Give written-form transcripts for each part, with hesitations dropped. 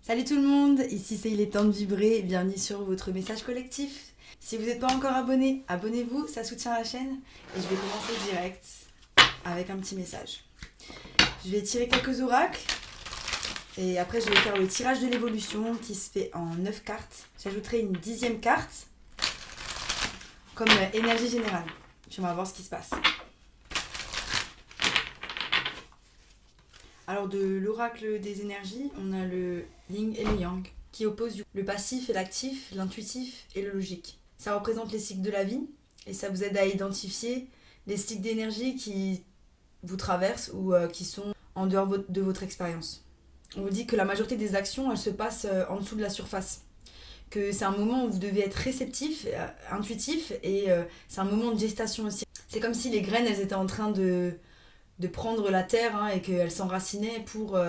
Salut tout le monde, ici c'est Il est temps de vibrer, bienvenue sur votre message collectif. Si vous n'êtes pas encore abonné, abonnez-vous, ça soutient la chaîne. Et je vais commencer direct avec un petit message. Je vais tirer quelques oracles et après je vais faire le tirage de l'évolution qui se fait en 9 cartes. J'ajouterai une 10e carte comme énergie générale. Puis on va voir ce qui se passe. Alors de l'oracle des énergies, on a le yin et le yang, qui opposent le passif et l'actif, l'intuitif et le logique. Ça représente les cycles de la vie, et ça vous aide à identifier les cycles d'énergie qui vous traversent ou qui sont en dehors de votre expérience. On vous dit que la majorité des actions, elles se passent en dessous de la surface. Que c'est un moment où vous devez être réceptif, intuitif, et c'est un moment de gestation aussi. C'est comme si les graines, elles étaient en train de prendre la terre et qu'elle s'enracinait pour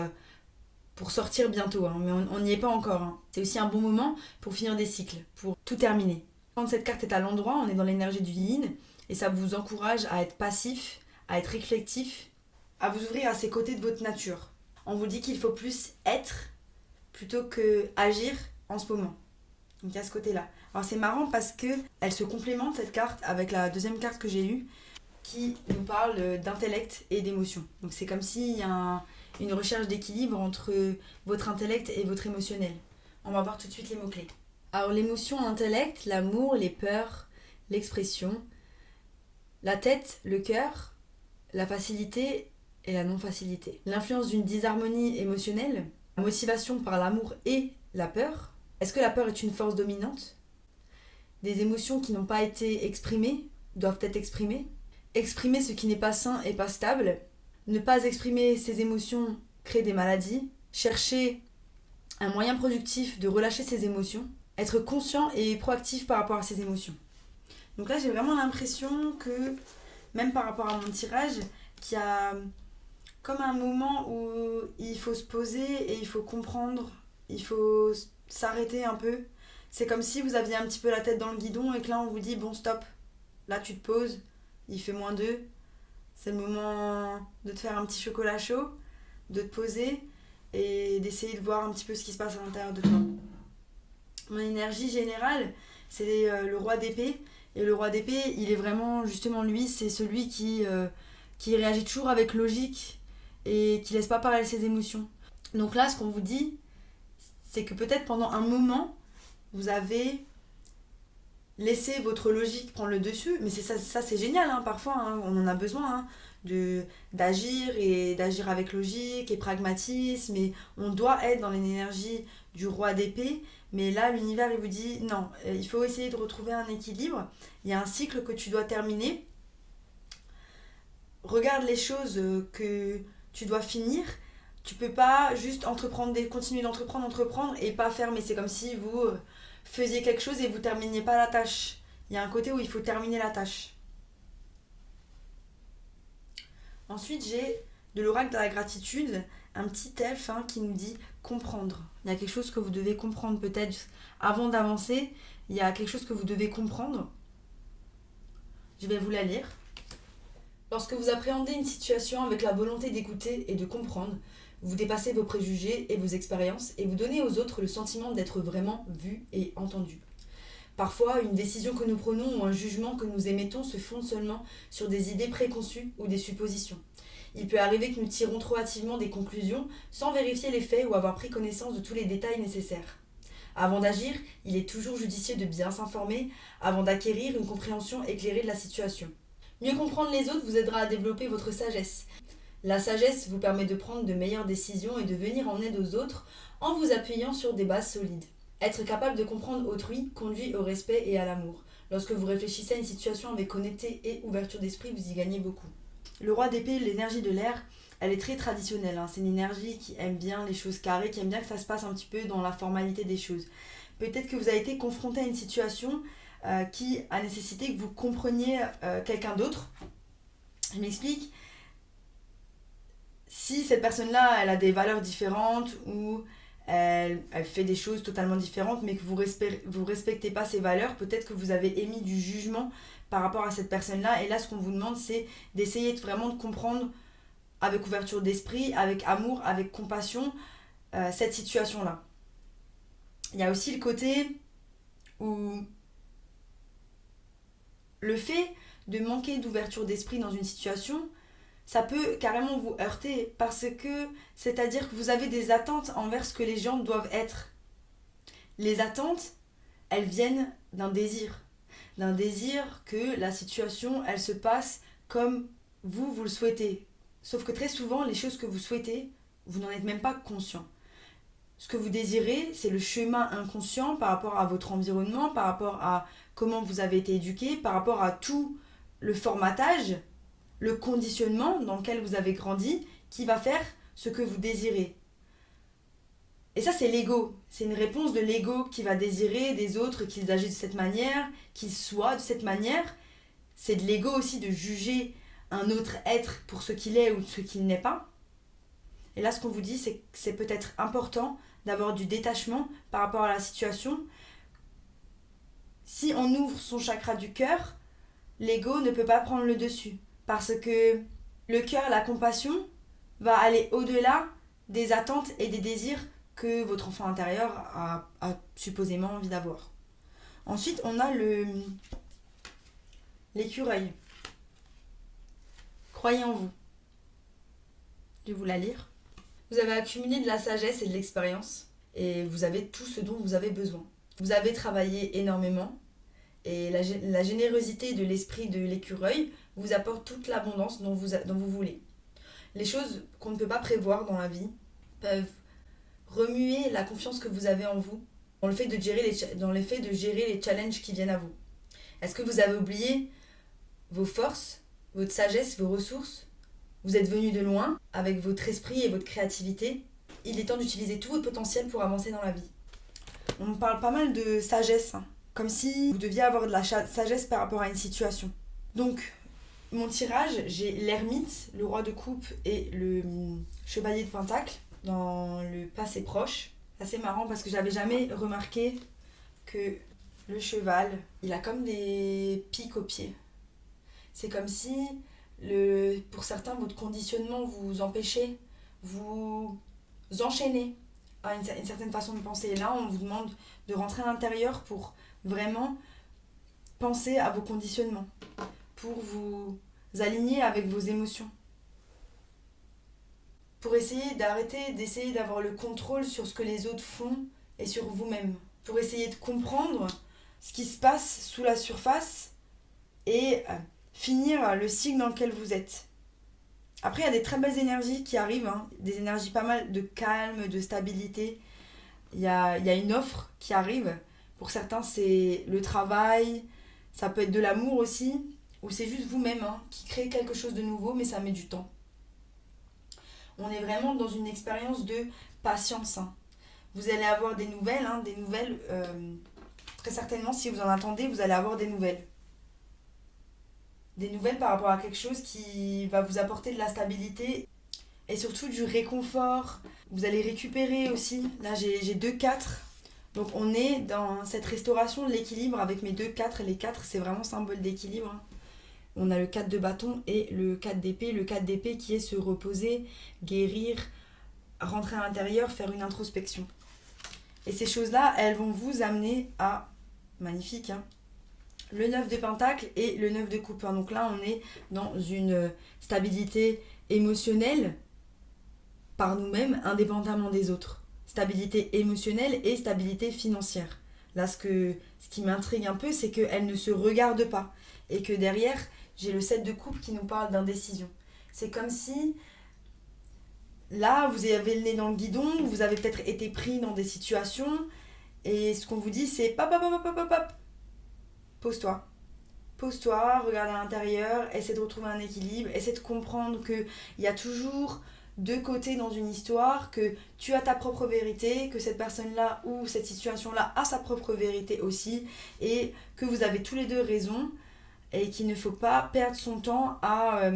sortir bientôt. Mais on n'y est pas encore. C'est aussi un bon moment pour finir des cycles, pour tout terminer. Quand cette carte est à l'endroit, on est dans l'énergie du yin et ça vous encourage à être passif, à être réflectif, à vous ouvrir à ces côtés de votre nature. On vous dit qu'il faut plus être plutôt que agir en ce moment. Donc il y a ce côté-là. Alors c'est marrant parce que elle se complémente cette carte avec la deuxième carte que j'ai eue, qui nous parle d'intellect et d'émotion. Donc c'est comme s'il y a une recherche d'équilibre entre votre intellect et votre émotionnel. On va voir tout de suite les mots-clés. Alors l'émotion, l'intellect, l'amour, les peurs, l'expression, la tête, le cœur, la facilité et la non-facilité. L'influence d'une disharmonie émotionnelle, la motivation par l'amour et la peur. Est-ce que la peur est une force dominante ? Des émotions qui n'ont pas été exprimées doivent être exprimées. Exprimer ce qui n'est pas sain et pas stable. Ne pas exprimer ses émotions crée des maladies. Chercher un moyen productif de relâcher ses émotions. Être conscient et proactif par rapport à ses émotions. Donc là, j'ai vraiment l'impression que, même par rapport à mon tirage, qu'il y a comme un moment où il faut se poser et il faut comprendre, il faut s'arrêter un peu. C'est comme si vous aviez un petit peu la tête dans le guidon et que là, on vous dit, bon, stop, là, tu te poses. Il fait -2, c'est le moment de te faire un petit chocolat chaud, de te poser et d'essayer de voir un petit peu ce qui se passe à l'intérieur de toi. Mon énergie générale, c'est le roi d'épée. Et le roi d'épée, il est vraiment, justement, lui, c'est celui qui réagit toujours avec logique et qui laisse pas parler ses émotions. Donc là, ce qu'on vous dit, c'est que peut-être pendant un moment, vous avez laissez votre logique prendre le dessus, mais ça c'est génial, parfois on en a besoin d'agir et d'agir avec logique et pragmatisme, et on doit être dans l'énergie du roi d'épée, mais là l'univers il vous dit non, il faut essayer de retrouver un équilibre, il y a un cycle que tu dois terminer, regarde les choses que tu dois finir. Tu peux pas juste continuer d'entreprendre et pas faire, mais c'est comme si vous faisiez quelque chose et vous terminiez pas la tâche. Il y a un côté où il faut terminer la tâche. Ensuite, j'ai de l'oracle de la gratitude, un petit elfe qui nous dit comprendre. Il y a quelque chose que vous devez comprendre peut-être avant d'avancer. Il y a quelque chose que vous devez comprendre. Je vais vous la lire. Lorsque vous appréhendez une situation avec la volonté d'écouter et de comprendre, vous dépassez vos préjugés et vos expériences et vous donnez aux autres le sentiment d'être vraiment vu et entendu. Parfois, une décision que nous prenons ou un jugement que nous émettons se fondent seulement sur des idées préconçues ou des suppositions. Il peut arriver que nous tirons trop hâtivement des conclusions sans vérifier les faits ou avoir pris connaissance de tous les détails nécessaires. Avant d'agir, il est toujours judicieux de bien s'informer avant d'acquérir une compréhension éclairée de la situation. Mieux comprendre les autres vous aidera à développer votre sagesse. La sagesse vous permet de prendre de meilleures décisions et de venir en aide aux autres en vous appuyant sur des bases solides. Être capable de comprendre autrui conduit au respect et à l'amour. Lorsque vous réfléchissez à une situation avec honnêteté et ouverture d'esprit, vous y gagnez beaucoup. Le roi d'épée, l'énergie de l'air, elle est très traditionnelle. C'est une énergie qui aime bien les choses carrées, qui aime bien que ça se passe un petit peu dans la formalité des choses. Peut-être que vous avez été confronté à une situation qui a nécessité que vous compreniez quelqu'un d'autre. Je m'explique. Si cette personne-là, elle a des valeurs différentes ou elle fait des choses totalement différentes, mais que vous respectez pas ses valeurs, peut-être que vous avez émis du jugement par rapport à cette personne-là. Et là, ce qu'on vous demande, c'est d'essayer vraiment de comprendre avec ouverture d'esprit, avec amour, avec compassion, cette situation-là. Il y a aussi le côté où le fait de manquer d'ouverture d'esprit dans une situation, ça peut carrément vous heurter parce que, c'est-à-dire que vous avez des attentes envers ce que les gens doivent être. Les attentes, elles viennent d'un désir que la situation, elle se passe comme vous le souhaitez. Sauf que très souvent, les choses que vous souhaitez, vous n'en êtes même pas conscient. Ce que vous désirez, c'est le chemin inconscient par rapport à votre environnement, par rapport à comment vous avez été éduqué, par rapport à tout le formatage, le conditionnement dans lequel vous avez grandi, qui va faire ce que vous désirez. Et ça, c'est l'ego. C'est une réponse de l'ego qui va désirer des autres qu'ils agissent de cette manière, qu'ils soient de cette manière. C'est de l'ego aussi de juger un autre être pour ce qu'il est ou ce qu'il n'est pas. Et là, ce qu'on vous dit, c'est que c'est peut-être important d'avoir du détachement par rapport à la situation. Si on ouvre son chakra du cœur, l'ego ne peut pas prendre le dessus. Parce que le cœur, la compassion, va aller au-delà des attentes et des désirs que votre enfant intérieur a supposément envie d'avoir. Ensuite, on a l'écureuil. Croyez en vous. Je vais vous la lire. Vous avez accumulé de la sagesse et de l'expérience et vous avez tout ce dont vous avez besoin. Vous avez travaillé énormément et la générosité de l'esprit de l'écureuil vous apporte toute l'abondance dont vous voulez. Les choses qu'on ne peut pas prévoir dans la vie peuvent remuer la confiance que vous avez en vous dans le fait de gérer les challenges qui viennent à vous. Est-ce que vous avez oublié vos forces, votre sagesse, vos ressources ? Vous êtes venu de loin avec votre esprit et votre créativité. Il est temps d'utiliser tout votre potentiel pour avancer dans la vie. On parle pas mal de sagesse, comme si vous deviez avoir de la sagesse par rapport à une situation. Donc, mon tirage, j'ai l'ermite, le roi de coupe et le chevalier de pentacle dans le passé proche. C'est assez marrant parce que j'avais jamais remarqué que le cheval, il a comme des pics aux pieds. C'est comme si, pour certains, votre conditionnement vous empêchez, vous enchaînez à une certaine façon de penser. Et là, on vous demande de rentrer à l'intérieur pour vraiment penser à vos conditionnements, pour vous aligner avec vos émotions, pour essayer d'essayer d'avoir le contrôle sur ce que les autres font et sur vous-même, pour essayer de comprendre ce qui se passe sous la surface et finir le cycle dans lequel vous êtes. Après, il y a des très belles énergies qui arrivent, des énergies pas mal de calme, de stabilité. Il y a une offre qui arrive. Pour certains, c'est le travail, ça peut être de l'amour aussi, ou c'est juste vous-même qui créez quelque chose de nouveau, mais ça met du temps. On est vraiment dans une expérience de patience. Vous allez avoir des nouvelles, très certainement, si vous en attendez, vous allez avoir des nouvelles. Des nouvelles par rapport à quelque chose qui va vous apporter de la stabilité et surtout du réconfort. Vous allez récupérer aussi. Là, j'ai 2-4. Donc, on est dans cette restauration de l'équilibre avec mes 2-4. Les 4, c'est vraiment symbole d'équilibre. On a le 4 de bâton et le 4 d'épée. Le 4 d'épée qui est se reposer, guérir, rentrer à l'intérieur, faire une introspection. Et ces choses-là, elles vont vous amener à... Magnifique, le 9 de pentacle et le 9 de coupe. Donc là, on est dans une stabilité émotionnelle par nous-mêmes, indépendamment des autres. Stabilité émotionnelle et stabilité financière. Là, ce qui m'intrigue un peu, c'est qu'elles ne se regardent pas. Et que derrière, j'ai le 7 de coupe qui nous parle d'indécision. C'est comme si, là, vous avez le nez dans le guidon, vous avez peut-être été pris dans des situations, et ce qu'on vous dit, c'est pop. Pose-toi. Pose-toi, regarde à l'intérieur, essaie de retrouver un équilibre, essaie de comprendre qu'il y a toujours deux côtés dans une histoire, que tu as ta propre vérité, que cette personne-là ou cette situation-là a sa propre vérité aussi, et que vous avez tous les deux raison, et qu'il ne faut pas perdre son temps à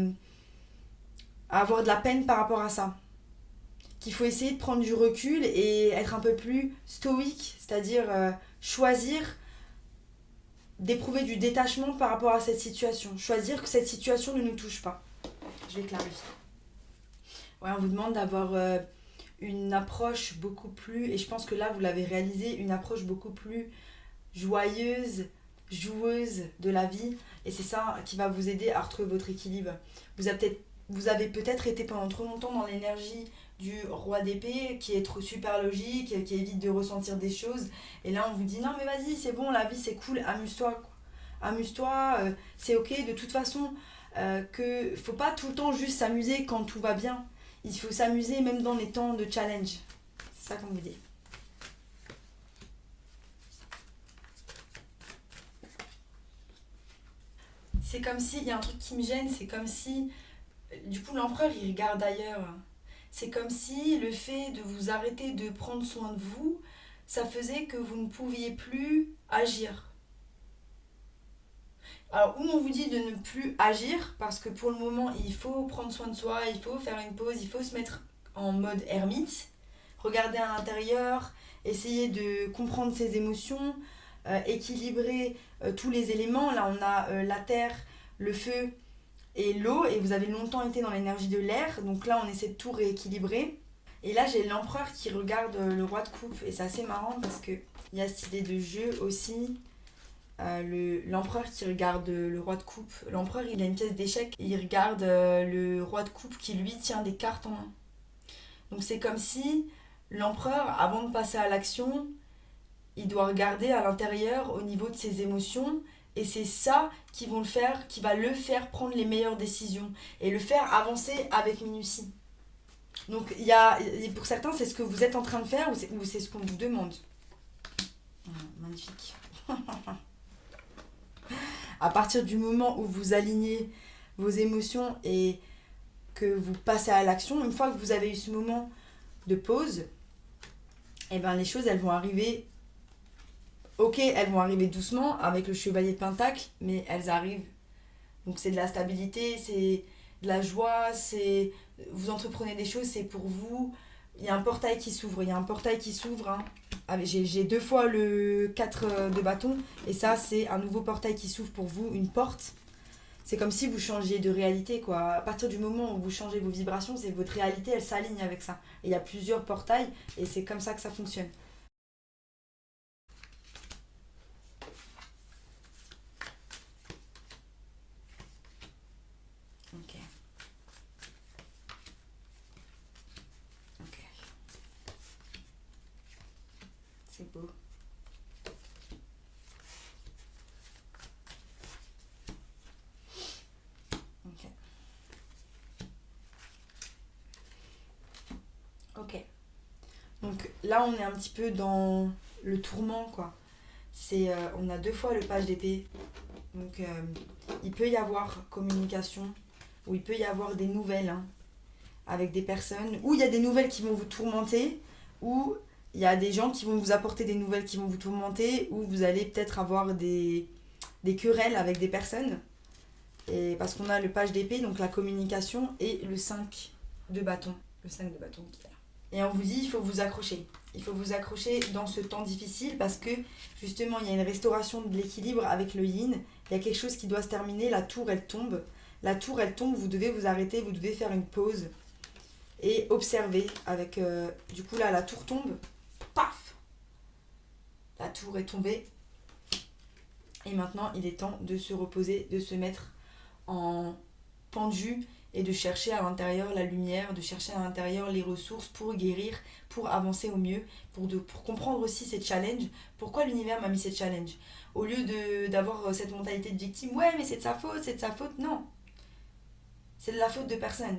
avoir de la peine par rapport à ça. Qu'il faut essayer de prendre du recul et être un peu plus stoïque, c'est-à-dire choisir d'éprouver du détachement par rapport à cette situation. Choisir que cette situation ne nous touche pas. Je vais clarifier. Ouais, on vous demande d'avoir une approche beaucoup plus, et je pense que là vous l'avez réalisé, une approche beaucoup plus joyeuse, joueuse de la vie. Et c'est ça qui va vous aider à retrouver votre équilibre. Vous avez peut-être été pendant trop longtemps dans l'énergie du roi d'épée qui est trop super logique, qui évite de ressentir des choses. Et là, on vous dit non, mais vas-y, c'est bon, la vie c'est cool, amuse-toi, quoi. Amuse-toi, c'est ok. De toute façon, que faut pas tout le temps juste s'amuser quand tout va bien. Il faut s'amuser même dans les temps de challenge. C'est ça qu'on vous dit. C'est comme si, il y a un truc qui me gêne, c'est comme si, du coup, l'empereur, il regarde ailleurs. C'est comme si le fait de vous arrêter de prendre soin de vous, ça faisait que vous ne pouviez plus agir. Alors, où on vous dit de ne plus agir, parce que pour le moment, il faut prendre soin de soi, il faut faire une pause, il faut se mettre en mode ermite, regarder à l'intérieur, essayer de comprendre ses émotions, équilibrer tous les éléments. Là, on a la terre, le feu et l'eau, et vous avez longtemps été dans l'énergie de l'air, donc là, on essaie de tout rééquilibrer. Et là, j'ai l'empereur qui regarde le roi de coupe, et c'est assez marrant parce qu'il y a cette idée de jeu aussi. L'empereur qui regarde le roi de coupe. L'empereur, il a une pièce d'échecs et il regarde le roi de coupe qui lui tient des cartes en main. Donc c'est comme si l'empereur, avant de passer à l'action, il doit regarder à l'intérieur au niveau de ses émotions, et c'est ça qui va le faire prendre les meilleures décisions et le faire avancer avec minutie. Donc pour certains, c'est ce que vous êtes en train de faire ou c'est ce qu'on vous demande. Magnifique. À partir du moment où vous alignez vos émotions et que vous passez à l'action, une fois que vous avez eu ce moment de pause, et ben les choses elles vont arriver. Ok, elles vont arriver doucement avec le chevalier de Pentacle, mais elles arrivent. Donc c'est de la stabilité, c'est de la joie, c'est vous entreprenez des choses, c'est pour vous. Il y a un portail qui s'ouvre, hein. J'ai 2 fois le 4 de bâton, et ça c'est un nouveau portail qui s'ouvre pour vous, une porte. C'est comme si vous changiez de réalité, quoi. À partir du moment où vous changez vos vibrations, c'est votre réalité, elle s'aligne avec ça. Et il y a plusieurs portails, et c'est comme ça que ça fonctionne. Ok. Ok. C'est beau. Ok. Ok. Donc là, on est un petit peu dans le tourment, quoi. On a 2 fois le page d'épée. Donc il peut y avoir communication, ou il peut y avoir des nouvelles, hein, avec des personnes, ou il y a des nouvelles qui vont vous tourmenter, ou il y a des gens qui vont vous apporter des nouvelles qui vont vous tourmenter, ou vous allez peut-être avoir des querelles avec des personnes. Et parce qu'on a le page d'épée, donc la communication, et le 5 de bâton. Le 5 de bâton qui est là. Et on vous dit, il faut vous accrocher. Il faut vous accrocher dans ce temps difficile parce que justement, il y a une restauration de l'équilibre avec le yin. Il y a quelque chose qui doit se terminer. La tour, elle tombe. La tour, elle tombe. Vous devez vous arrêter. Vous devez faire une pause et observer. Du coup, là, la tour tombe. Paf! La tour est tombée. Et maintenant, il est temps de se reposer, de se mettre en pendu et de chercher à l'intérieur la lumière, de chercher à l'intérieur les ressources pour guérir, pour avancer au mieux, pour comprendre aussi ces challenges. Pourquoi l'univers m'a mis ces challenges? Au lieu d'avoir cette mentalité de victime, ouais mais c'est de sa faute, non. C'est de la faute de personne.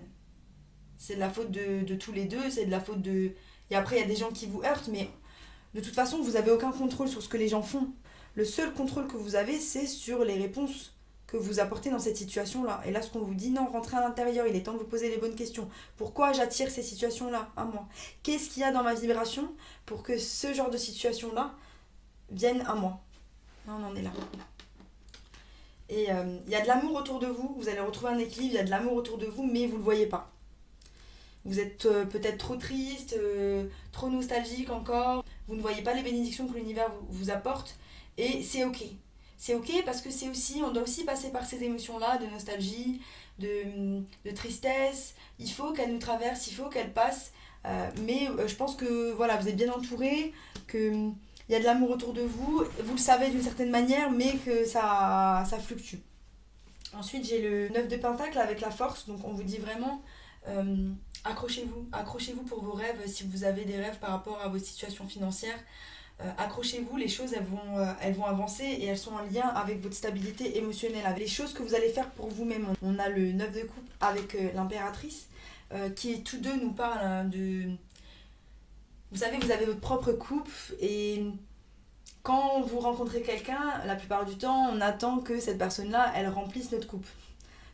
C'est de la faute de tous les deux, c'est de la faute de... Et après il y a des gens qui vous heurtent, mais de toute façon vous n'avez aucun contrôle sur ce que les gens font. Le seul contrôle que vous avez, c'est sur les réponses que vous apportez dans cette situation-là. Et là, ce qu'on vous dit, non, rentrez à l'intérieur, il est temps de vous poser les bonnes questions. Pourquoi j'attire ces situations-là à moi? Qu'est-ce qu'il y a dans ma vibration pour que ce genre de situation-là vienne à moi? Là, on en est là. Et il y a de l'amour autour de vous, vous allez retrouver un équilibre, il y a de l'amour autour de vous, mais vous ne le voyez pas. Vous êtes peut-être trop triste, trop nostalgique encore, vous ne voyez pas les bénédictions que l'univers vous apporte, et c'est ok. C'est ok parce que on doit aussi passer par ces émotions-là de nostalgie, de tristesse. Il faut qu'elles nous traversent, il faut qu'elles passent Mais je pense que voilà, vous êtes bien entouré, que il y a de l'amour autour de vous. Vous le savez d'une certaine manière, mais que ça fluctue. Ensuite, j'ai le 9 de Pentacle avec la force. Donc, on vous dit vraiment, accrochez-vous. Accrochez-vous pour vos rêves. Si vous avez des rêves par rapport à votre situation financière, accrochez-vous. Les choses, elles vont avancer et elles sont en lien avec votre stabilité émotionnelle, avec les choses que vous allez faire pour vous-même. On a le 9 de coupe avec l'impératrice, qui tous deux nous parlent de... Vous savez, vous avez votre propre coupe et quand vous rencontrez quelqu'un, la plupart du temps, on attend que cette personne-là, elle remplisse notre coupe.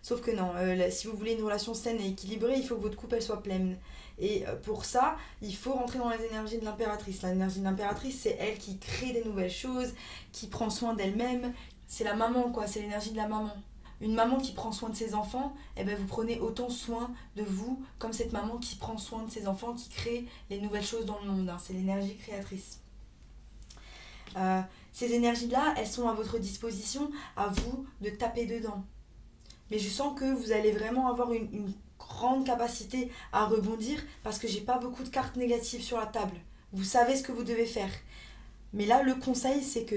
Sauf que non, si vous voulez une relation saine et équilibrée, il faut que votre coupe, elle soit pleine. Et pour ça, il faut rentrer dans les énergies de l'impératrice. L'énergie de l'impératrice, c'est elle qui crée des nouvelles choses, qui prend soin d'elle-même. C'est la maman, quoi, c'est l'énergie de la maman. Une maman qui prend soin de ses enfants, eh ben vous prenez autant soin de vous comme cette maman qui prend soin de ses enfants, qui crée les nouvelles choses dans le monde. Hein. C'est l'énergie créatrice. Euh, ces énergies-là, elles sont à votre disposition, à vous de taper dedans. Mais je sens que vous allez vraiment avoir une grande capacité à rebondir parce que j'ai pas beaucoup de cartes négatives sur la table. Vous savez ce que vous devez faire. Mais là, le conseil, c'est que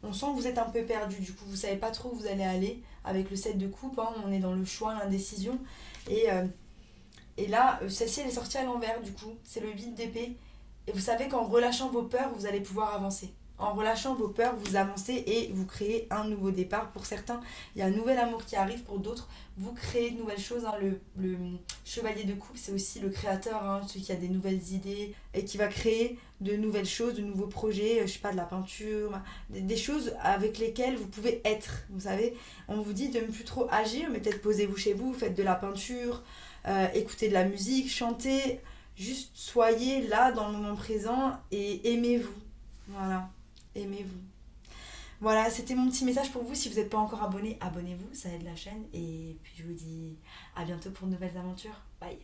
on sent que vous êtes un peu perdu. Du coup, vous savez pas trop où vous allez aller avec le 7 de coupe. Hein, on est dans le choix, l'indécision. Et, euh, et là, celle-ci, elle est sortie à l'envers, du coup. C'est le 8 d'épée. Et vous savez qu'en relâchant vos peurs, vous allez pouvoir avancer. En relâchant vos peurs, vous avancez et vous créez un nouveau départ. Pour certains, il y a un nouvel amour qui arrive. Pour d'autres, vous créez de nouvelles choses. Hein. Le chevalier de coupe, c'est aussi le créateur, hein, celui qui a des nouvelles idées et qui va créer de nouvelles choses, de nouveaux projets, je sais pas, de la peinture, des choses avec lesquelles vous pouvez être. Vous savez, on vous dit de ne plus trop agir, mais peut-être posez-vous chez vous, faites de la peinture, écoutez de la musique, chantez. Juste soyez là dans le moment présent et aimez-vous. Voilà. Aimez-vous. Voilà, c'était mon petit message pour vous. Si vous n'êtes pas encore abonné, abonnez-vous, ça aide la chaîne. Et puis je vous dis à bientôt pour de nouvelles aventures. Bye.